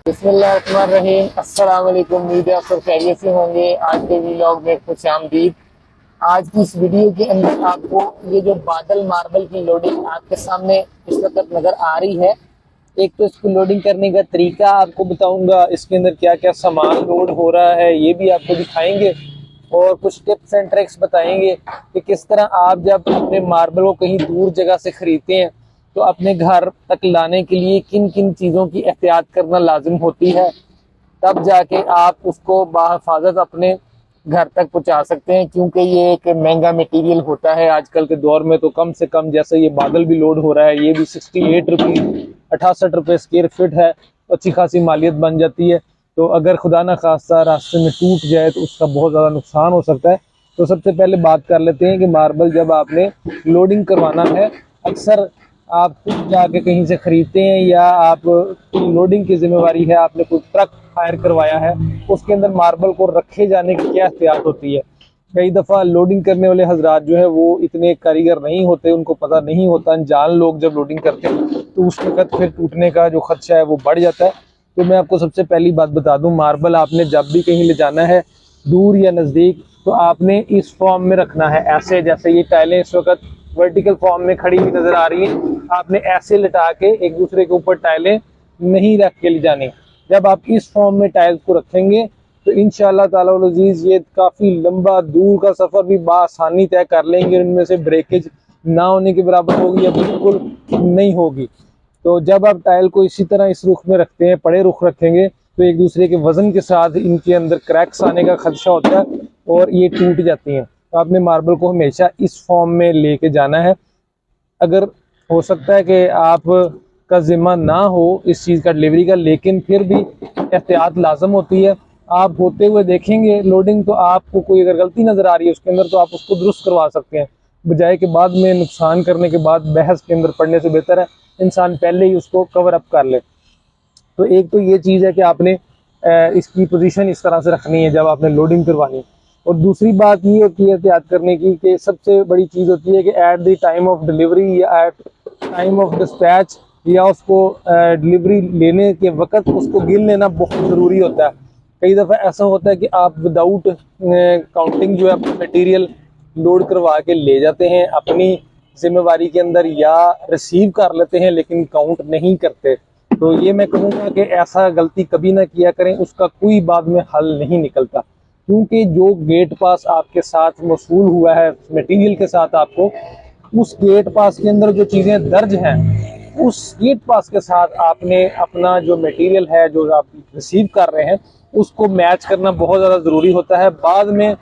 बिस्मिल्लाहिर्रहमानिर्रहीम। अस्सलाम वालेकुम। उम्मीद है आप सब खैरियत से होंगे। आज के व्लॉग में खुश आमदीद। आज की इस वीडियो के अंदर आपको ये जो बादल मार्बल की लोडिंग आपके सामने इस वक्त नजर आ रही है, एक तो इसको लोडिंग करने का तरीका आपको बताऊंगा, इसके अंदर क्या क्या सामान लोड हो रहा है ये भी आपको दिखाएंगे, और कुछ टिप्स एंड ट्रिक्स बताएंगे कि किस तरह आप जब अपने मार्बल को कहीं दूर जगह से खरीदते हैं तो अपने घर तक लाने के लिए किन किन चीज़ों की एहतियात करना लाजिम होती है, तब जाके आप उसको बाहिफाजत अपने घर तक पहुंचा सकते हैं। क्योंकि ये एक महंगा मटेरियल होता है आजकल के दौर में। तो कम से कम जैसे ये बादल भी लोड हो रहा है, ये भी 68 रुपये 68 रुपये स्क्वायर फिट है, अच्छी खासी मालियत बन जाती है। तो अगर खुदा ना खास्ता रास्ते में टूट जाए तो उसका बहुत ज़्यादा नुकसान हो सकता है। तो सबसे पहले बात कर लेते हैं कि मार्बल जब आपने लोडिंग करवाना है, अक्सर आप खुद जाके कहीं से खरीदते हैं या आप लोडिंग की जिम्मेवारी है, आपने कोई ट्रक हायर करवाया है, उसके अंदर मार्बल को रखे जाने की क्या एहतियात होती है। कई दफ़ा लोडिंग करने वाले हजरात जो है वो इतने कारीगर नहीं होते, उनको पता नहीं होता, अनजान लोग जब लोडिंग करते हैं तो उस वक्त फिर टूटने का जो खदशा है वो बढ़ जाता है। तो मैं आपको सबसे पहली बात बता दूं, मार्बल आपने जब भी कहीं ले जाना है, दूर या नज़दीक, तो आपने इस फॉर्म में रखना है। ऐसे जैसे ये टाइलें इस वक्त वर्टिकल फॉर्म में खड़ी हुई नजर आ रही हैं, आपने ऐसे लिटा के एक दूसरे के ऊपर टाइलें नहीं रख के ले जानी। जब आप इस फॉर्म में टाइल्स को रखेंगे तो इंशाअल्लाह ताला वल अज़ीज़ ये काफ़ी लंबा दूर का सफ़र भी बआसानी तय कर लेंगे। इनमें से ब्रेकेज ना होने के बराबर होगी या बिल्कुल नहीं होगी। तो जब आप टाइल को इसी तरह इस रुख में रखते हैं, पड़े रुख रखेंगे, तो एक दूसरे के वजन के साथ इनके अंदर क्रैक्स आने का खदशा होता है और ये टूट जाती हैं। तो आपने मार्बल को हमेशा इस फॉर्म में लेके जाना है। अगर हो सकता है कि आप का जिम्मा ना हो इस चीज़ का, डिलीवरी का, लेकिन फिर भी एहतियात लाजम होती है। आप होते हुए देखेंगे लोडिंग, तो आपको कोई अगर गलती नज़र आ रही है उसके अंदर तो आप उसको दुरुस्त करवा सकते हैं, बजाय के बाद में नुकसान करने के बाद बहस के अंदर पड़ने से बेहतर है इंसान पहले ही उसको कवर अप कर ले। तो एक तो ये चीज़ है कि आपने इसकी पोजीशन इस तरह से रखनी है जब आपने लोडिंग करवानी। और दूसरी बात ये होती है एहतियात करने की कि सबसे बड़ी चीज़ होती है कि at the time of delivery या एट टाइम ऑफ डिस्पैच या उसको डिलीवरी लेने के वक्त उसको गिन लेना बहुत ज़रूरी होता है। कई दफ़ा ऐसा होता है कि आप विदाउट काउंटिंग जो है मटेरियल लोड करवा के ले जाते हैं अपनी जिम्मेवारी के अंदर, या रिसीव कर लेते हैं लेकिन काउंट नहीं करते। तो ये मैं कहूँगा कि ऐसा गलती कभी ना किया करें, उसका कोई बाद में हल नहीं निकलता। क्योंकि जो गेट पास आपके साथ मौसूल हुआ है मटेरियल के साथ, आपको उस गेट पास के अंदर जो चीज़ें दर्ज हैं, उस गेट पास के साथ आपने अपना जो मटेरियल है जो आप रिसीव कर रहे हैं उसको मैच करना बहुत ज़्यादा ज़रूरी होता है। बाद में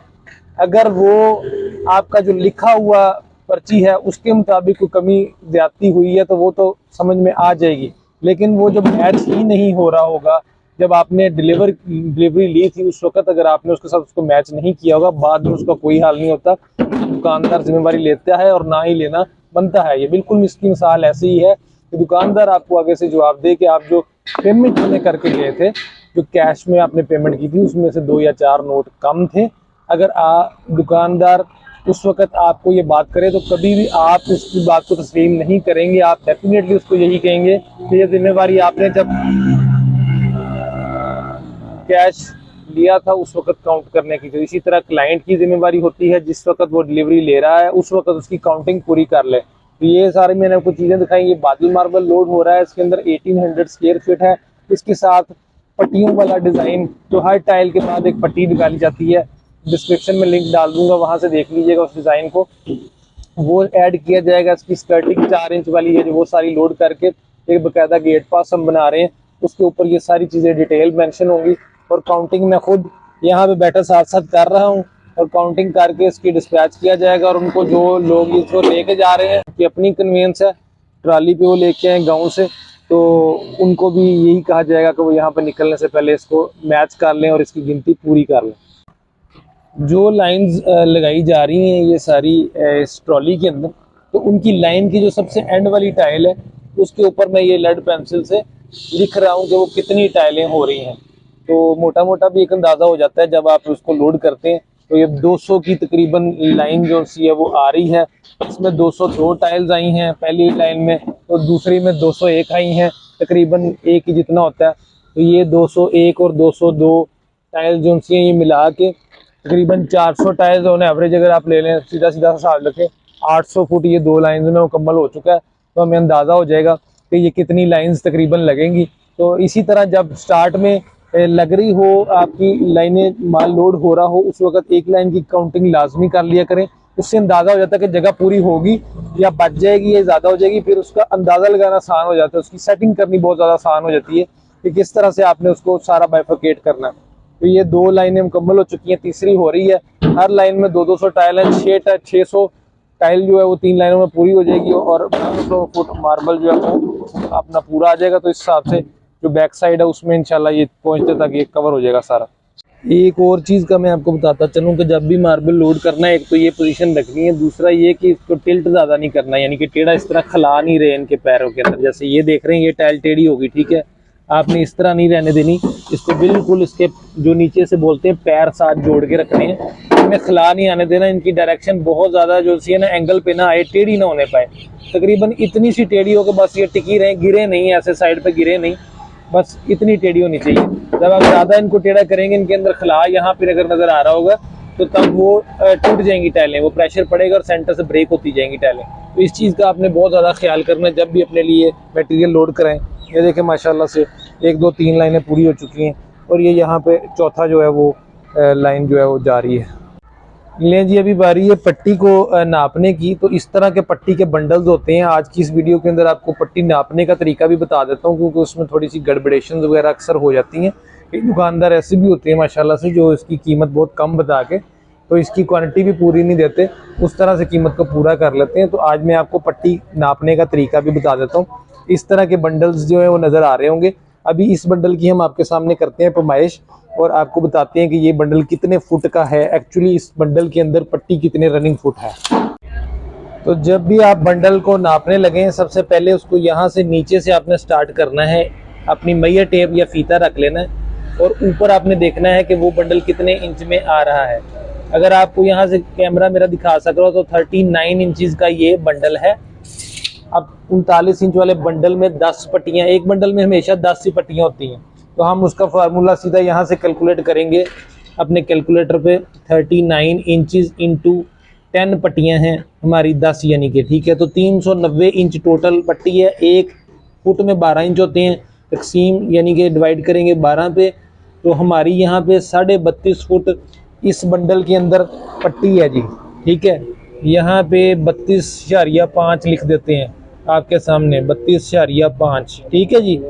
अगर वो आपका जो लिखा हुआ पर्ची है उसके मुताबिक कोई कमी ज्यादती हुई है तो वो तो समझ में आ जाएगी, लेकिन वो जब मैच ही नहीं हो रहा होगा, जब आपने डिलीवरी ली थी उस वक्त अगर आपने उसके साथ उसको मैच नहीं किया होगा, बाद में उसका कोई हाल नहीं होता। दुकानदार जिम्मेवारी लेता है और ना ही लेना बनता है। ये बिल्कुल इसकी मिसाल ऐसी ही है कि दुकानदार आपको आगे से जवाब दे कि आप जो पेमेंट हमें करके गए थे, जो कैश में आपने पेमेंट की थी, उसमें से 2 या 4 नोट कम थे। अगर दुकानदार उस वक्त आपको ये बात करे तो कभी भी आप उसकी बात को तस्लीम नहीं करेंगे। आप डेफिनेटली उसको यही कहेंगे कि ये जिम्मेवारी आपने जब कैश लिया था उस वक्त काउंट करने की। तो इसी तरह क्लाइंट की जिम्मेवारी होती है जिस वक्त वो डिलीवरी ले रहा है उस वक्त उसकी काउंटिंग पूरी कर ले। तो ये सारी मैंने आपको चीज़ें दिखाई। ये बादल मार्बल लोड हो रहा है, इसके अंदर 1800 स्क्वायर फीट है। इसके साथ पट्टियों वाला डिज़ाइन, तो हर टाइल के बाद एक पट्टी निकाली जाती है, डिस्क्रिप्शन में लिंक डाल दूंगा, वहां से देख लीजिएगा उस डिज़ाइन को, वो ऐड किया जाएगा। इसकी स्कर्टिंग 4 इंच वाली है जो वो सारी लोड करके एक बाकायदा गेट पास हम बना रहे हैं, उसके ऊपर ये सारी चीज़ें डिटेल मेंशन होंगी। और काउंटिंग मैं खुद यहाँ पे बैठा साथ साथ कर रहा हूँ और काउंटिंग करके इसकी डिस्पैच किया जाएगा। और उनको जो लोग इसको लेके जा रहे हैं कि अपनी कन्वीनियंस है, ट्राली पे वो लेके आए गाँव से, तो उनको भी यही कहा जाएगा कि वो यहाँ पे निकलने से पहले इसको मैच कर लें और इसकी गिनती पूरी कर लें। जो लाइंस लगाई जा रही हैं ये सारी इस ट्रॉली के अंदर, तो उनकी लाइन की जो सबसे एंड वाली टाइल है उसके ऊपर मैं ये लेड पेंसिल से लिख रहा हूँ कि वो कितनी टाइलें हो रही हैं। तो मोटा मोटा भी एक अंदाज़ा हो जाता है जब आप उसको लोड करते हैं। तो ये 200 की तकरीबन लाइन जो सी है वो आ रही है। इसमें 202 टाइल्स आई हैं पहली लाइन में, तो दूसरी में 201 आई हैं, तकरीबन एक ही जितना होता है। तो ये 201 और 202 टाइल जो सी हैं ये मिला के तकरीबन 400 टाइल्स ऑन एवरेज अगर आप ले लें, सीधा सीधा हिसाब रखें 800 फुट ये 2 लाइन में मुकम्मल हो चुका है। तो हमें अंदाज़ा हो जाएगा कि ये कितनी लाइंस तकरीबन लगेंगी। तो इसी तरह जब स्टार्ट में लग रही हो आपकी लाइनें, माल लोड हो रहा हो, उस वक्त एक लाइन की काउंटिंग लाजमी कर लिया करें। उससे अंदाज़ा हो जाता है कि जगह पूरी होगी या बच जाएगी या ज़्यादा हो जाएगी। फिर उसका अंदाज़ा लगाना आसान हो जाता है, उसकी सेटिंग करनी बहुत ज़्यादा आसान हो जाती है कि किस तरह से आपने उसको सारा बाइफरकेट करना है। तो ये 2 लाइनें मुकम्मल हो चुकी हैं, तीसरी हो रही है। हर लाइन में 200 टाइल है, 600 टाइल जो है वो 3 लाइनों में पूरी हो जाएगी और 200 फुट मार्बल जो है वो अपना पूरा आ जाएगा। तो इस हिसाब से जो बैक साइड है उसमें इंशाल्लाह ये पहुंचते तक ये कवर हो जाएगा सारा। एक और चीज़ का मैं आपको बताता चलूँ कि जब भी मार्बल लोड करना है, एक तो ये पोजीशन रखनी है, दूसरा ये कि इसको टिल्ट ज़्यादा नहीं करना, यानी कि टेढ़ा इस तरह खिला नहीं रहे इनके पैरों के अंदर। जैसे ये देख रहे हैं ये टाइल टेढ़ी होगी, ठीक है, आपने इस तरह नहीं रहने देनी, इसको बिल्कुल इसके जो नीचे से बोलते हैं पैर साथ जोड़ के रखने हैं, इनमें खिला नहीं आने देना। इनकी डायरेक्शन बहुत ज़्यादा जो सी है ना एंगल पे ना आए, टेढ़ी ना होने पाए, तकरीबन इतनी सी टेढ़ी हो कि बस ये टिकी रहे, गिरे नहीं, ऐसे साइड पे गिरे नहीं, बस इतनी टेढ़ी होनी चाहिए। जब आप ज़्यादा इनको टेढ़ा करेंगे, इनके अंदर खिला यहाँ पर अगर नज़र आ रहा होगा तो तब वो टूट जाएंगी टाइलें, वो प्रेशर पड़ेगा और सेंटर से ब्रेक होती जाएंगी टाइलें। तो इस चीज़ का आपने बहुत ज़्यादा ख्याल करना है जब भी अपने लिए मटेरियल लोड कराएं। ये देखें माशाल्लाह से 1 2 3 लाइनें पूरी हो चुकी हैं और ये यहाँ पे चौथा जो है वो लाइन जो है वो जा रही है। लें जी, अभी बारी है पट्टी को नापने की। तो इस तरह के पट्टी के बंडल्स होते हैं। आज की इस वीडियो के अंदर आपको पट्टी नापने का तरीका भी बता देता हूँ, क्योंकि उसमें थोड़ी सी गड़बड़ेशन वगैरह अक्सर हो जाती हैं। कई दुकानदार ऐसे भी होते हैं माशाल्लाह से जो इसकी कीमत बहुत कम बता के तो इसकी क्वांटिटी भी पूरी नहीं देते, उस तरह से कीमत को पूरा कर लेते हैं। तो आज मैं आपको पट्टी नापने का तरीका भी बता देता हूँ। इस तरह के बंडल्स जो है वो नज़र आ रहे होंगे। अभी इस बंडल की हम आपके सामने करते हैं पैमाइश और आपको बताते हैं कि ये बंडल कितने फुट का है, एक्चुअली इस बंडल के अंदर पट्टी कितने रनिंग फुट है। तो जब भी आप बंडल को नापने लगें, सबसे पहले उसको यहाँ से नीचे से आपने स्टार्ट करना है, अपनी मैया टेप या फीता रख लेना है और ऊपर आपने देखना है कि वो बंडल कितने इंच में आ रहा है। अगर आपको यहाँ से कैमरा मेरा दिखा सक रहा हो तो 39 इंचज़ का ये बंडल है। अब 39 इंच वाले बंडल में 10 पट्टियाँ, एक बंडल में हमेशा 10 सी पट्टियाँ होती हैं। तो हम उसका फार्मूला सीधा यहाँ से कैलकुलेट करेंगे अपने कैलकुलेटर पे। 39 इंचज़ इंटू 10 पट्टियाँ हैं हमारी 10 यानी कि, ठीक है, तो 390 इंच टोटल पट्टी है। 1 फुट में 12 इंच होते हैं, तकसीम यानी कि डिवाइड करेंगे 12 पे, तो हमारी यहाँ पे 32.5 फुट इस बंडल के अंदर पट्टी है जी, ठीक है। यहाँ पे 32.5 लिख देते हैं आपके सामने, 32.5, ठीक है जी।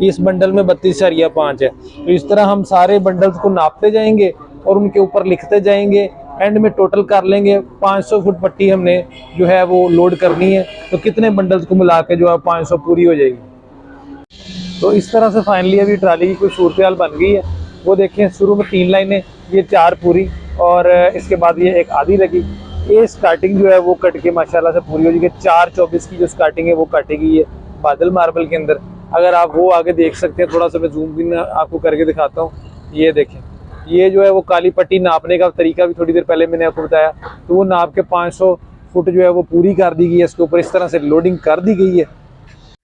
इस बंडल में 32.5 है। तो इस तरह हम सारे बंडल्स को नापते जाएंगे और उनके ऊपर लिखते जाएंगे, एंड में टोटल कर लेंगे। 500 फुट पट्टी हमने जो है वो लोड करनी है, तो कितने बंडल्स को मिला के जो है 500 पूरी हो जाएगी। तो इस तरह से फाइनली अभी ट्राली की कोई सूरत हाल बन गई है। वो देखें, शुरू में 3 लाइनें, ये 4 पूरी और इसके बाद ये एक आधी लगी। ये स्टार्टिंग जो है वो कट के माशाल्लाह से पूरी हो जाएगी। 4:24 की जो स्टार्टिंग है वो कटेगी ये बादल मार्बल के अंदर। अगर आप वो आगे देख सकते हैं, थोड़ा सा मैं जूम भी आपको करके दिखाता हूँ। ये देखें, ये जो है वो काली पट्टी नापने का तरीका भी थोड़ी देर पहले मैंने आपको बताया। तो वो नाप के 500 फुट जो है वो पूरी कर दी गई है, इसके ऊपर इस तरह से लोडिंग कर दी गई है।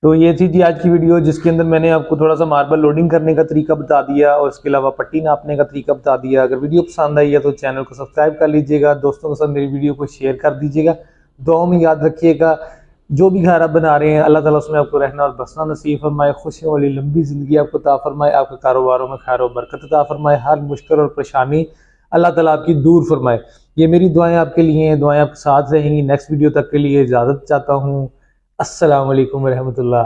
तो ये थी जी आज की वीडियो, जिसके अंदर मैंने आपको थोड़ा सा मार्बल लोडिंग करने का तरीका बता दिया और इसके अलावा पट्टी नापने का तरीका बता दिया। अगर वीडियो पसंद आई है तो चैनल को सब्सक्राइब कर लीजिएगा, दोस्तों के साथ मेरी वीडियो को शेयर कर दीजिएगा। दुआ में याद रखिएगा, जो भी घर आप बना रहे हैं अल्लाह ताला उसमें आपको रहना और बसना नसीब फरमाए, खुशियों वाली लंबी ज़िंदगी आपको अता फरमाए, आपके कारोबारों में खैर और बरकत अता फरमाए, हर मुश्किल और परेशानी अल्लाह ताला आपकी दूर फरमाए। ये मेरी दुआएं आपके लिए हैं, दुआएं आपके साथ रहेंगी। नेक्स्ट वीडियो तक के लिए इजाज़त चाहता हूँ। अस्सलाम वालेकुम रहमतुल्लाह।